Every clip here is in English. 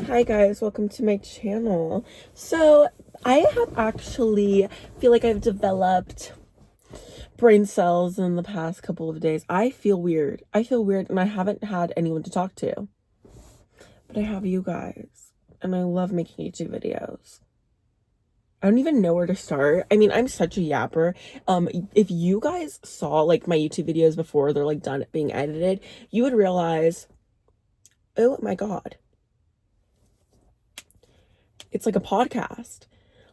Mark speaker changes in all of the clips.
Speaker 1: Hi guys, welcome to my channel. So I have actually feel like I've developed brain cells in the past couple of days. I feel weird and I haven't had anyone to talk to, but I have you guys and I love making YouTube videos. I don't even know where to start. I mean, I'm such a yapper. If you guys saw like my YouTube videos before they're like done being edited, you would realize, oh my God, it's like a podcast.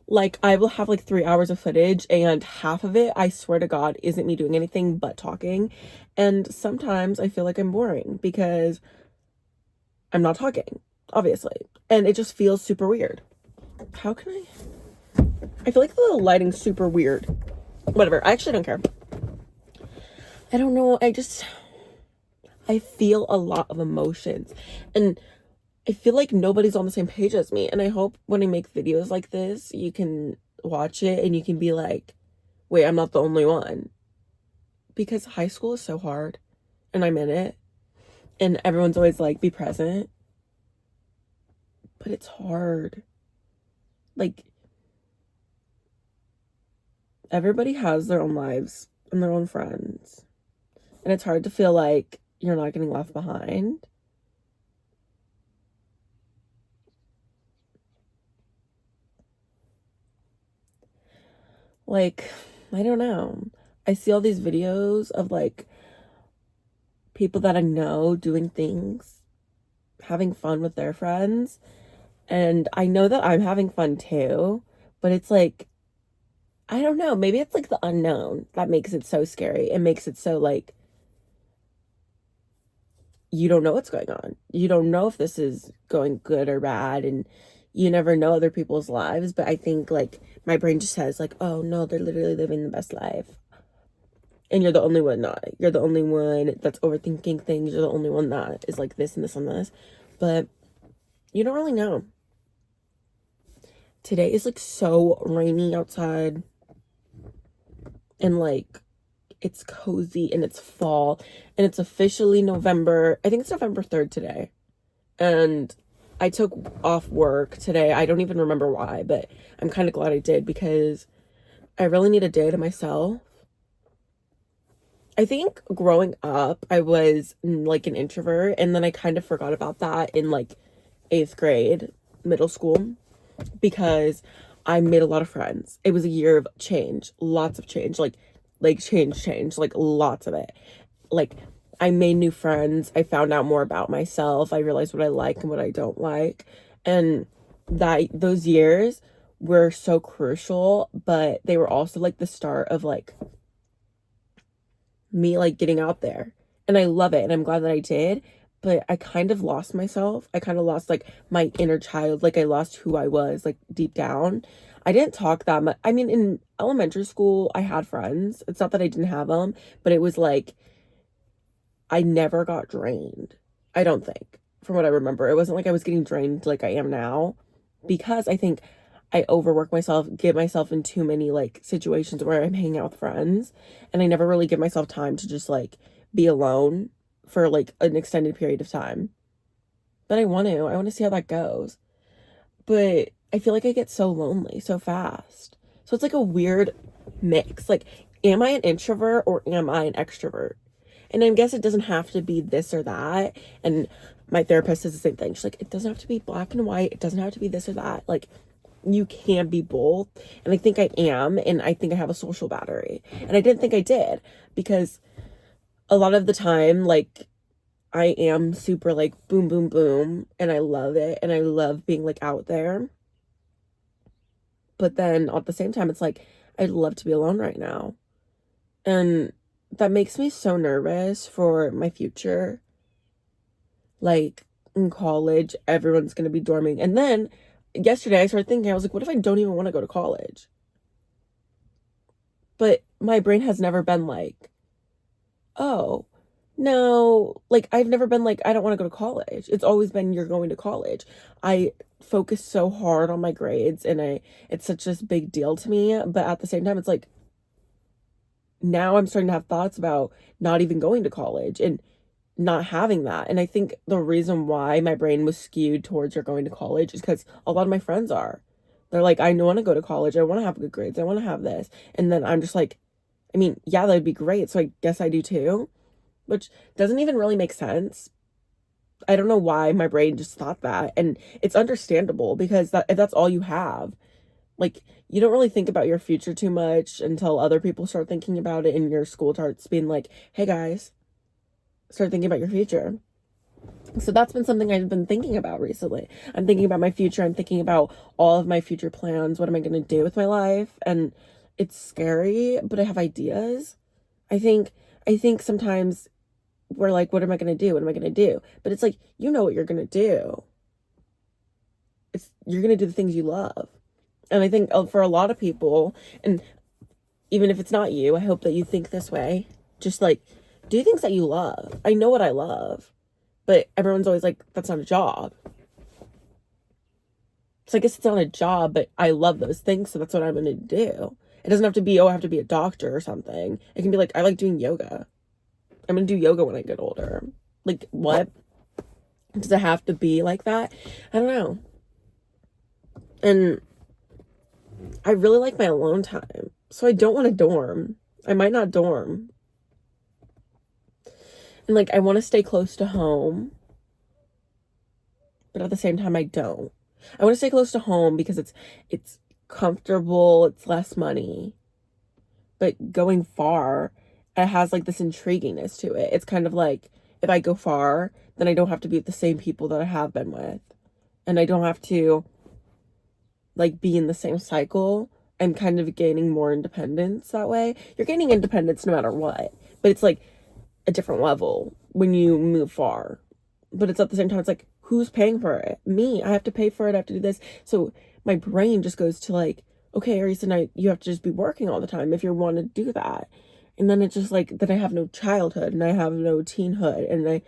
Speaker 1: Like, I will have like 3 hours of footage and half of it, I swear to God, isn't me doing anything but talking. And sometimes I feel like I'm boring because I'm not talking, obviously. And it just feels super weird. How can I feel like the lighting's super weird. Whatever, I actually don't care. I don't know, I feel a lot of emotions. And I feel like nobody's on the same page as me. And I hope when I make videos like this, you can watch it and you can be like, wait, I'm not the only one. Because high school is so hard and I'm in it. And everyone's always like, be present. But it's hard. Like, everybody has their own lives and their own friends. And it's hard to feel like you're not getting left behind. Like, I don't know. I see all these videos of like people that I know doing things, having fun with their friends. And I know that I'm having fun too, but it's like, I don't know, maybe it's like the unknown that makes it so scary. It makes it so like, you don't know what's going on. You don't know if this is going good or bad, and you never know other people's lives. But I think like my brain just says like, oh no, they're literally living the best life. And you're the only one not. You're the only one that's overthinking things. You're the only one that is like this and this and this. But you don't really know. Today is like so rainy outside. And like it's cozy and it's fall and it's officially November. I think it's November 3rd today. And I took off work today. I don't even remember why, but I'm kind of glad I did because I really need a day to myself. I think growing up, I was like an introvert, and then I kind of forgot about that in like 8th grade, middle school, because I made a lot of friends. It was a year of change, lots of change, like change, like lots of it. Like I made new friends. I found out more about myself. I realized what I like and what I don't like. And that those years were so crucial, but they were also like the start of like me like getting out there. And I love it and I'm glad that I did, but I kind of lost myself. I kind of lost like my inner child. Like I lost who I was like deep down. I didn't talk that much. I mean, in elementary school, I had friends. It's not that I didn't have them, but it was like I never got drained. I don't think, from what I remember. It wasn't like I was getting drained like I am now, because I think I overwork myself, get myself in too many like situations where I'm hanging out with friends, and I never really give myself time to just like be alone for like an extended period of time. But I want to see how that goes. But I feel like I get so lonely so fast. So it's like a weird mix. Like, am I an introvert or am I an extrovert? And I guess it doesn't have to be this or that. And my therapist says the same thing. She's like, it doesn't have to be black and white. It doesn't have to be this or that. Like, you can be both. And I think I am. And I think I have a social battery. And I didn't think I did, because a lot of the time, like, I am super like boom, boom, boom. And I love it. And I love being like out there. But then at the same time, it's like, I'd love to be alone right now. And that makes me so nervous for my future. Like in college, everyone's going to be dorming. And then yesterday I started thinking, I was like, what if I don't even want to go to college? But my brain has never been like, oh, no, like I've never been like, I don't want to go to college. It's always been, you're going to college. I focus so hard on my grades and it's such a big deal to me. But at the same time, it's like, now I'm starting to have thoughts about not even going to college. And not having that. And I think the reason why my brain was skewed towards you're going to college is because a lot of my friends are. They're like, I want to go to college. I want to have good grades. I want to have this. And then I'm just like, I mean, yeah, that would be great. So I guess I do too, which doesn't even really make sense. I don't know why my brain just thought that. And it's understandable because if that's all you have, like, you don't really think about your future too much until other people start thinking about it and your school starts being like, hey guys, start thinking about your future. So that's been something I've been thinking about recently. I'm thinking about my future. I'm thinking about all of my future plans. What am I going to do with my life? And it's scary, but I have ideas. I think sometimes we're like, what am I going to do? What am I going to do? But it's like, you know what you're going to do. You're going to do the things you love. And I think for a lot of people, and even if it's not you, I hope that you think this way. Just like, do things that you love. I know what I love. But everyone's always like, that's not a job. So I guess it's not a job, but I love those things, so that's what I'm going to do. It doesn't have to be, oh, I have to be a doctor or something. It can be like, I like doing yoga. I'm going to do yoga when I get older. Like, what? Does it have to be like that? I don't know. And I really like my alone time. So I don't want to dorm. I might not dorm. And like, I want to stay close to home. But at the same time, I don't. I want to stay close to home because it's comfortable, it's less money. But going far, it has like this intriguingness to it. It's kind of like, if I go far, then I don't have to be with the same people that I have been with. And I don't have to like be in the same cycle. I'm kind of gaining more independence that way. You're gaining independence no matter what. But it's like a different level when you move far. But it's at the same time, it's like, who's paying for it? Me. I have to pay for it. I have to do this. So my brain just goes to like, okay, Arisa, you have to just be working all the time if you want to do that. And then it's just like, then I have no childhood and I have no teenhood. And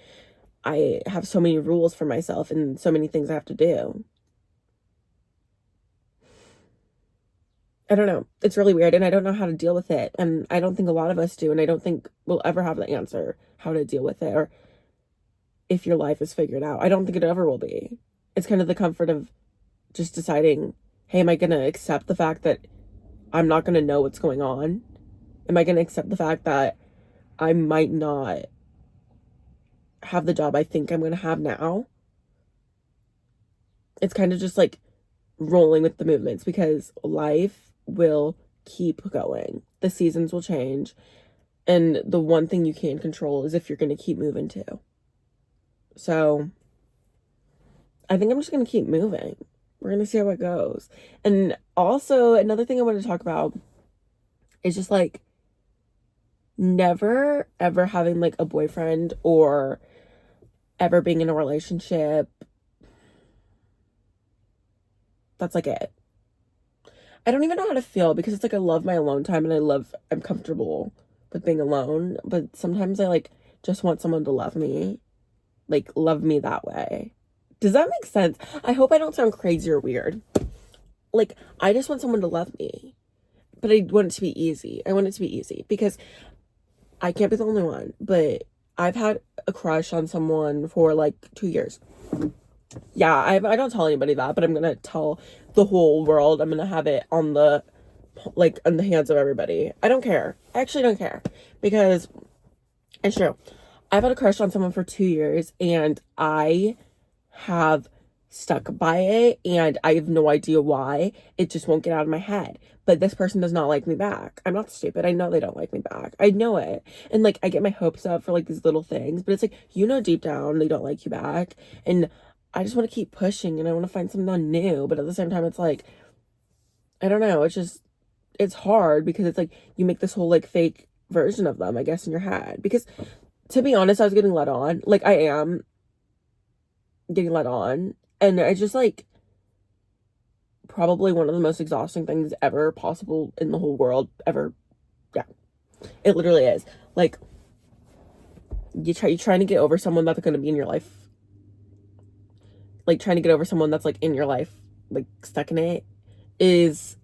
Speaker 1: I have so many rules for myself and so many things I have to do. I don't know. It's really weird and I don't know how to deal with it. And I don't think a lot of us do. And I don't think we'll ever have the answer how to deal with it or if your life is figured out. I don't think it ever will be. It's kind of the comfort of just deciding, hey, am I going to accept the fact that I'm not going to know what's going on? Am I going to accept the fact that I might not have the job I think I'm going to have now? It's kind of just like rolling with the movements because life will keep going. The seasons will change. And the one thing you can control is if you're going to keep moving too. So I think I'm just going to keep moving. We're going to see how it goes. And also another thing I want to talk about is just like never ever having like a boyfriend or ever being in a relationship. That's like it. I don't even know how to feel because it's like I love my alone time and I'm comfortable with being alone. But sometimes I like just want someone to love me. Like, love me that way. Does that make sense? I hope I don't sound crazy or weird. Like, I just want someone to love me. But I want it to be easy. I want it to be easy because I can't be the only one. But I've had a crush on someone for like 2 years. Yeah, I don't tell anybody that, but I'm going to tell the whole world. I'm going to have it on the hands of everybody. I don't care. I actually don't care because it's true. I've had a crush on someone for 2 years and I have stuck by it and I have no idea why. It just won't get out of my head. But this person does not like me back. I'm not stupid. I know they don't like me back. I know it. And like I get my hopes up for like these little things, but it's like, you know, deep down they don't like you back. And I just want to keep pushing and I want to find something new. But at the same time, it's like, I don't know. It's hard because it's like you make this whole like fake version of them, I guess, in your head. Because to be honest, I was getting led on. Like, I am getting led on. And I just, like, probably one of the most exhausting things ever possible in the whole world ever. Yeah. It literally is. Like, you're trying to get over someone that's going to be in your life. Like, trying to get over someone that's, like, in your life, like, stuck in it is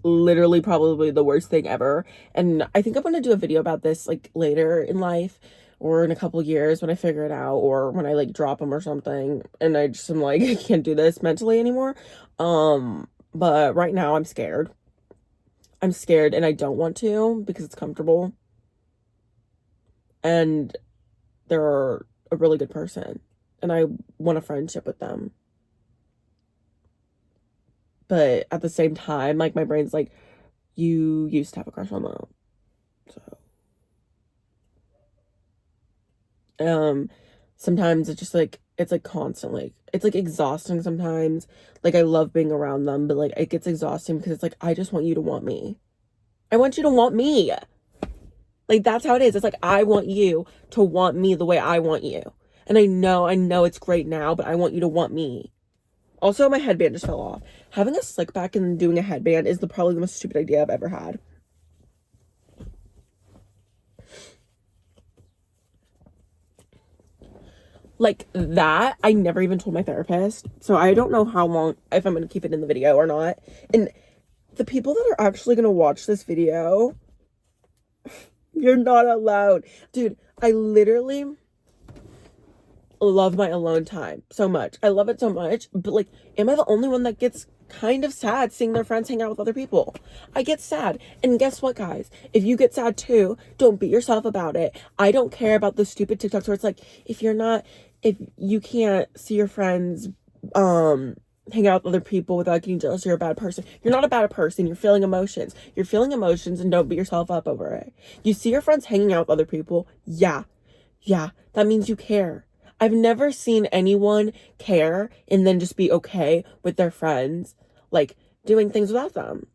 Speaker 1: literally probably the worst thing ever. And I think I'm going to do a video about this, like, later in life or in a couple years when I figure it out, or when I like drop them or something and I just am like, I can't do this mentally anymore. But right now I'm scared. I'm scared and I don't want to because it's comfortable. And they're a really good person and I want a friendship with them. But at the same time, like my brain's like, you used to have a crush on them. So sometimes it's just like it's like constantly it's like exhausting sometimes. Like I love being around them, but like it gets exhausting because it's like I just want you to want me. I want you to want me. Like that's how it is. It's like I want you to want me the way I want you. And I know it's great now, but I want you to want me. Also, my headband just fell off. Having a slick back and doing a headband is probably the most stupid idea I've ever had. Like that, I never even told my therapist. So I don't know how long, if I'm going to keep it in the video or not. And the people that are actually going to watch this video, you're not allowed. Dude, I literally love my alone time so much. I love it so much. But like, am I the only one that gets kind of sad seeing their friends hang out with other people? I get sad. And guess what, guys? If you get sad too, don't beat yourself about it. I don't care about the stupid TikToks where it's like, if you can't see your friends hang out with other people without getting jealous, you're a bad person. You're not a bad person. You're feeling emotions. You're feeling emotions and don't beat yourself up over it. You see your friends hanging out with other people. Yeah, that means you care. I've never seen anyone care and then just be okay with their friends, like, doing things without them.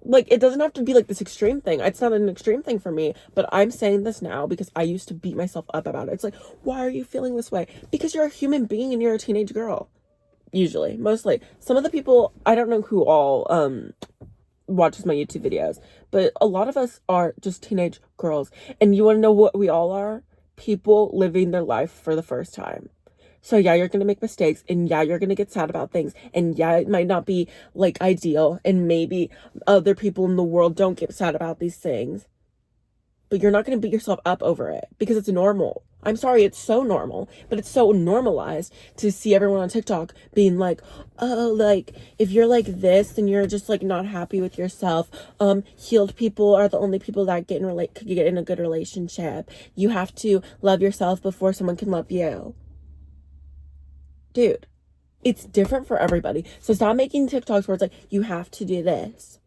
Speaker 1: Like, it doesn't have to be, like, this extreme thing. It's not an extreme thing for me, but I'm saying this now because I used to beat myself up about it. It's like, why are you feeling this way? Because you're a human being and you're a teenage girl. Usually. Mostly. Some of the people, I don't know who all, watches my YouTube videos, but a lot of us are just teenage girls. And you want to know what we all are? People living their life for the first time. So yeah, you're going to make mistakes and yeah, you're going to get sad about things. And yeah, it might not be like ideal and maybe other people in the world don't get sad about these things. But you're not going to beat yourself up over it because it's normal. I'm sorry, it's so normal, but it's so normalized to see everyone on TikTok being like, oh, like, if you're like this, then you're just like not happy with yourself. Healed people are the only people that get in a good relationship. You have to love yourself before someone can love you. Dude, it's different for everybody. So stop making TikToks where it's like, you have to do this.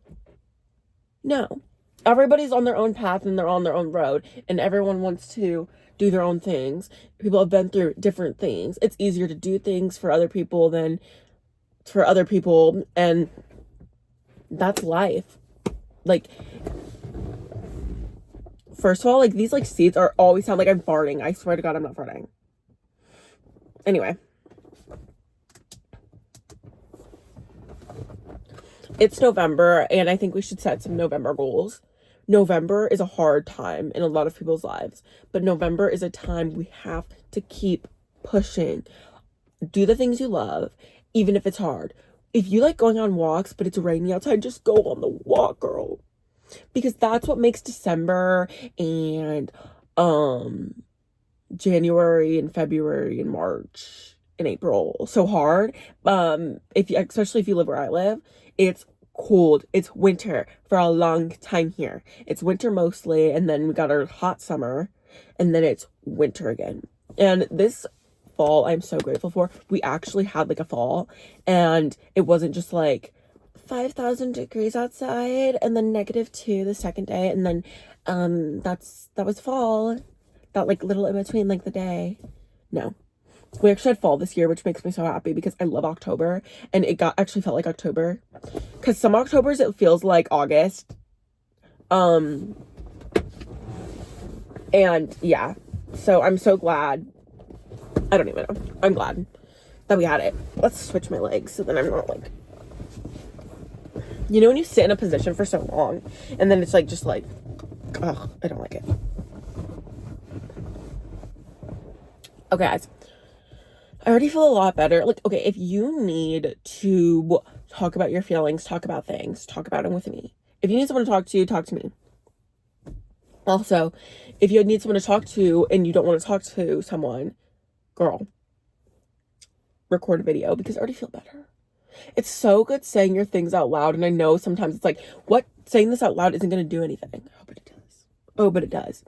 Speaker 1: No. Everybody's on their own path and they're on their own road and everyone wants to do their own things. People have been through different things. It's easier to do things for other people than for other people, and that's life. Like, first of all, like, these like seeds are always sound like I'm farting. I swear to God, I'm not farting. Anyway. It's November, and I think we should set some November goals. November is a hard time in a lot of people's lives, but November is a time we have to keep pushing. Do the things you love, even if it's hard. If you like going on walks, but it's rainy outside, just go on the walk, girl. Because that's what makes December and January and February and March and April so hard. Especially if you live where I live, it's cold. It's winter for a long time here. It's winter mostly, and then we got our hot summer, and then it's winter again. And this fall, I'm so grateful for. We actually had like a fall, and it wasn't just like 5,000 degrees outside and then -2 the second day, and then that was fall. That like little in between like the day. No. We actually had fall this year, which makes me so happy because I love October, and it actually felt like October. Because some Octobers it feels like August. And yeah, so I'm so glad. I don't even know. I'm glad that we had it. Let's switch my legs so then I'm not like, you know, when you sit in a position for so long and then it's like just like, ugh, I don't like it. Okay, guys. I already feel a lot better. Like, okay, if you need to talk about your feelings, talk about things, talk about them with me. If you need someone to talk to me. Also, if you need someone to talk to and you don't want to talk to someone, girl, record a video because I already feel better. It's so good saying your things out loud. And I know sometimes it's like, what? Saying this out loud isn't going to do anything. Oh, but it does. Oh, but it does.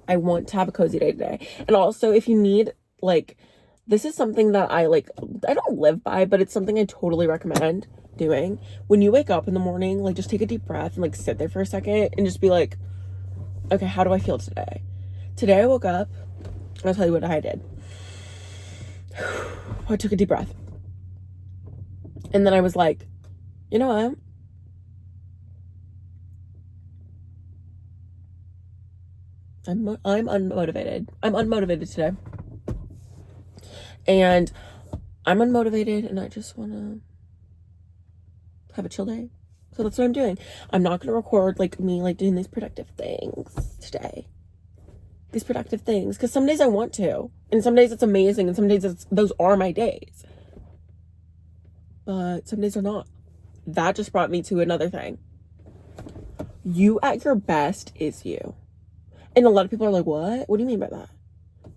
Speaker 1: I want to have a cozy day today. And also, if you need, like, this is something that I don't live by, but it's something I totally recommend doing. When you wake up in the morning, like, just take a deep breath and, like, sit there for a second and just be like, okay, how do I feel today? Today I woke up. I'll tell you what I did. I took a deep breath. And then I was like, you know what? I'm unmotivated. I'm unmotivated today. And I'm unmotivated and I just want to have a chill day. So that's what I'm doing. I'm not going to record like me like doing these productive things today. These productive things. Because some days I want to. And some days it's amazing. And some days those are my days. But some days are not. That just brought me to another thing. You at your best is you. And a lot of people are like, what? What do you mean by that?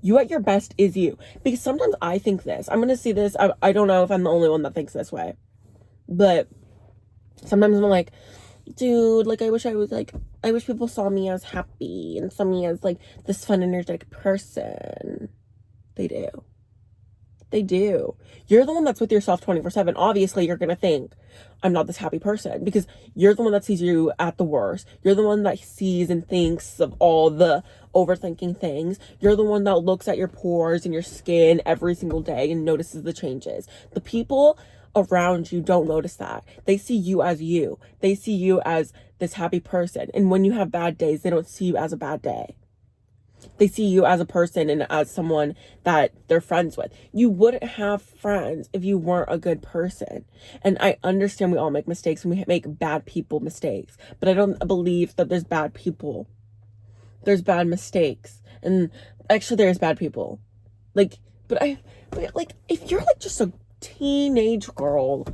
Speaker 1: You at your best is you. Because sometimes I think this. I'm going to see this. I don't know if I'm the only one that thinks this way. But sometimes I'm like, dude, like, I wish people saw me as happy and saw me as, like, this fun, energetic person. They do. They do. You're the one that's with yourself 24/7. Obviously, you're going to think, I'm not this happy person because you're the one that sees you at the worst. You're the one that sees and thinks of all the overthinking things. You're the one that looks at your pores and your skin every single day and notices the changes. The people around you don't notice that. They see you as you. They see you as this happy person. And when you have bad days, they don't see you as a bad day. They see you as a person and as someone that they're friends with. You wouldn't have friends if you weren't a good person. And I understand we all make mistakes and we make bad people mistakes. But I don't believe that there's bad people. There's bad mistakes. And actually there's bad people. But if you're like just a teenage girl,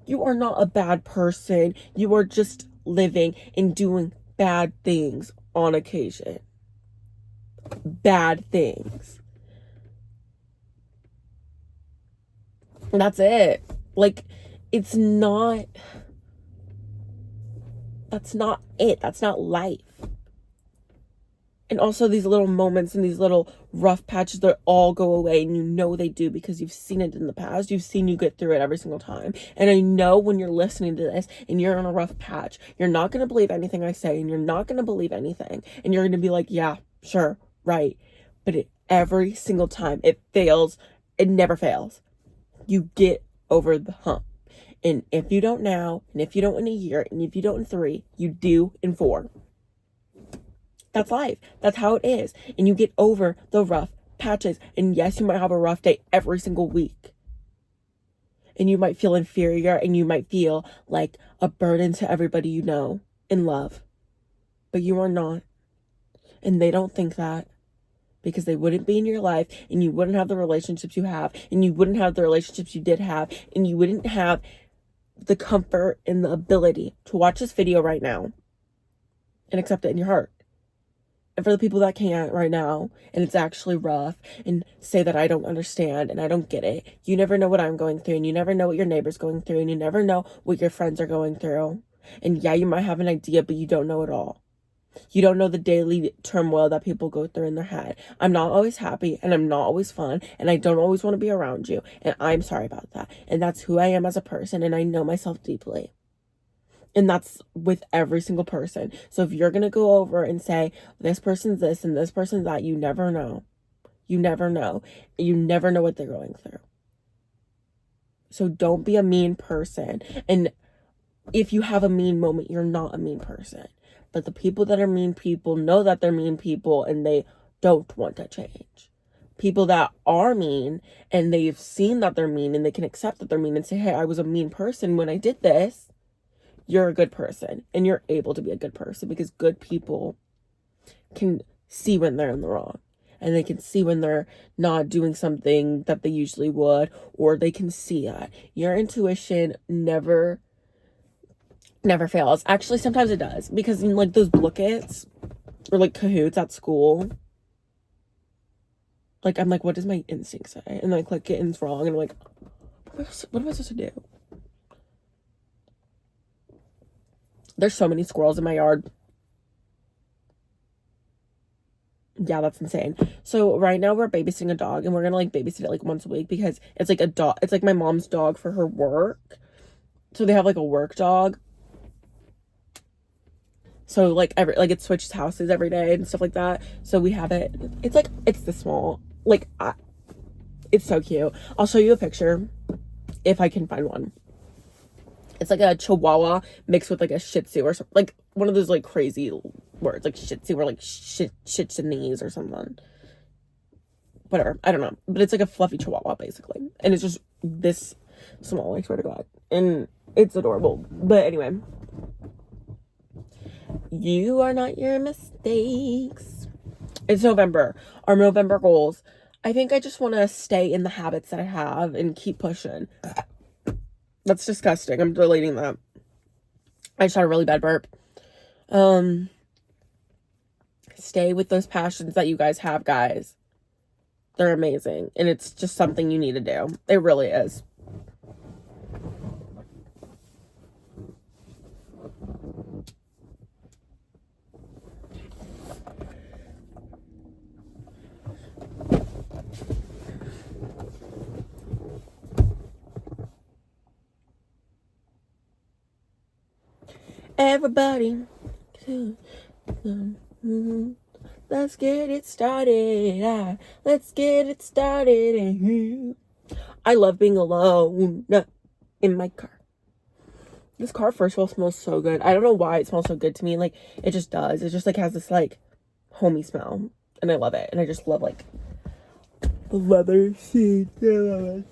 Speaker 1: you are not a bad person. You are just living and doing bad things on occasion. Bad things. And that's it. Like, that's not it. That's not life. And also these little moments and these little rough patches that all go away, and you know they do because you've seen it in the past. You've seen you get through it every single time. And I know when you're listening to this and you're on a rough patch, you're not going to believe anything I say and you're not going to believe anything. And you're going to be like, yeah, sure, right. But every single time it fails, it never fails. You get over the hump. And if you don't now, and if you don't in a year, and if you don't in 3, you do in 4. That's life. That's how it is. And you get over the rough patches. And yes, you might have a rough day every single week. And you might feel inferior and you might feel like a burden to everybody you know and love. But you are not. And they don't think that. Because they wouldn't be in your life and you wouldn't have the relationships you have and you wouldn't have the relationships you did have and you wouldn't have the comfort and the ability to watch this video right now and accept it in your heart. And for the people that can't right now and it's actually rough and say that I don't understand and I don't get it, you never know what I'm going through and you never know what your neighbor's going through and you never know what your friends are going through. And yeah, you might have an idea, but you don't know it all. You don't know the daily turmoil that people go through in their head. I'm not always happy and I'm not always fun and I don't always want to be around you. And I'm sorry about that. And that's who I am as a person and I know myself deeply. And that's with every single person. So if you're going to go over and say, this person's this and this person's that, you never know. You never know. You never know what they're going through. So don't be a mean person. And if you have a mean moment, you're not a mean person. But the people that are mean people know that they're mean people and they don't want to change. People that are mean and they've seen that they're mean and they can accept that they're mean and say, hey, I was a mean person when I did this. You're a good person and you're able to be a good person because good people can see when they're in the wrong and they can see when they're not doing something that they usually would, or they can see that. Your intuition never Never fails. Actually, sometimes it does, because in like those bookets or like Kahoots at school, like I'm like, what does my instinct say? And then I click it and it's wrong, and I'm like, what am I supposed to do? There's so many squirrels in my yard. Yeah, that's insane. So right now we're babysitting a dog, and we're gonna like babysit it like once a week, because it's like a dog. It's like my mom's dog for her work. So they have like a work dog. So like it switches houses every day and stuff like that. So we have it. It's like, it's this small. Like it's so cute. I'll show you a picture if I can find one. It's like a Chihuahua mixed with like a Shih Tzu or something. Like one of those like crazy words, like Shih Tzu or like Shih or something. Whatever. I don't know. But it's like a fluffy Chihuahua basically. And it's just this small, I swear to God. And it's adorable. But anyway. You are not your mistakes. It's November. Our November goals. I think I just want to stay in the habits that I have and keep pushing. That's disgusting. I'm deleting that. I just had a really bad burp. Stay with those passions that you guys have, guys. They're amazing. And it's just something you need to do. It really is. Everybody, let's get it started. Let's get it started. I love being alone in my car. This car, first of all, smells so good. I don't know why it smells so good to me. Like, it just does. It just like has this like homey smell, and I love it. And I just love like the leather seats. I love it.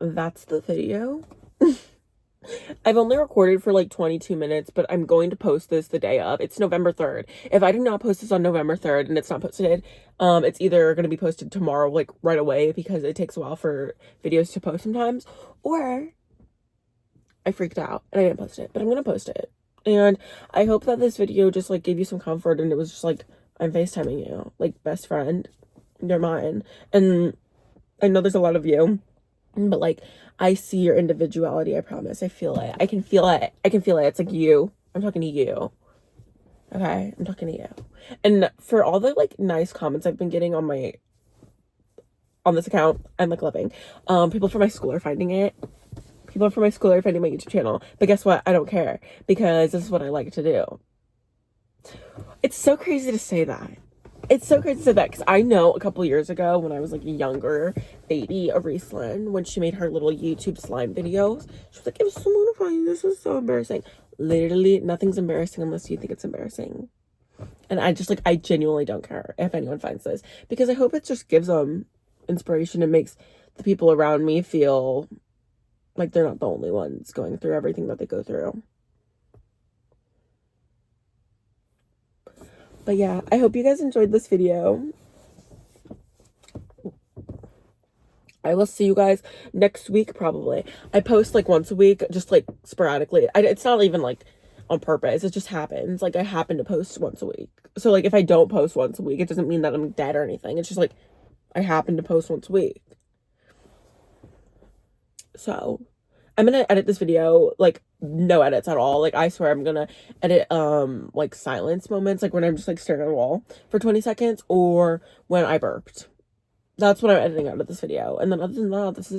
Speaker 1: That's the video. I've only recorded for like 22 minutes, but I'm going to post this the day of. It's November 3rd. If I do not post this on November 3rd and it's not posted, it's either going to be posted tomorrow, like right away, because it takes a while for videos to post sometimes, or I freaked out and I didn't post it, but I'm going to post it. And I hope that this video just like gave you some comfort, and it was just like, I'm FaceTiming you, like best friend, you're mine. And I know there's a lot of you, but like, I see your individuality. I promise. I feel it. I can feel it. I can feel it. It's like you. I'm talking to you. Okay? I'm talking to you. And for all the like nice comments I've been getting on this account, I'm like loving. People from my school are finding it. People from my school are finding my YouTube channel. But guess what? I don't care, because this is what I like to do. It's so crazy to say that. It's so crazy to say that, because I know a couple years ago, when I was like a younger baby, Arislyn, when she made her little YouTube slime videos, she was like, it was so mortifying. This is so embarrassing. Literally, nothing's embarrassing unless you think it's embarrassing. And I just like, I genuinely don't care if anyone finds this, because I hope it just gives them inspiration and makes the people around me feel like they're not the only ones going through everything that they go through. But yeah, I hope you guys enjoyed this video. I will see you guys next week, probably. I post like once a week, just like sporadically. It's not even like on purpose. It just happens. Like, I happen to post once a week. So like, if I don't post once a week, it doesn't mean that I'm dead or anything. It's just like, I happen to post once a week. So I'm gonna edit this video, like no edits at all. Like, I swear I'm gonna edit like silence moments, like when I'm just like staring at a wall for 20 seconds, or when I burped. That's what I'm editing out of this video. And then other than that, this is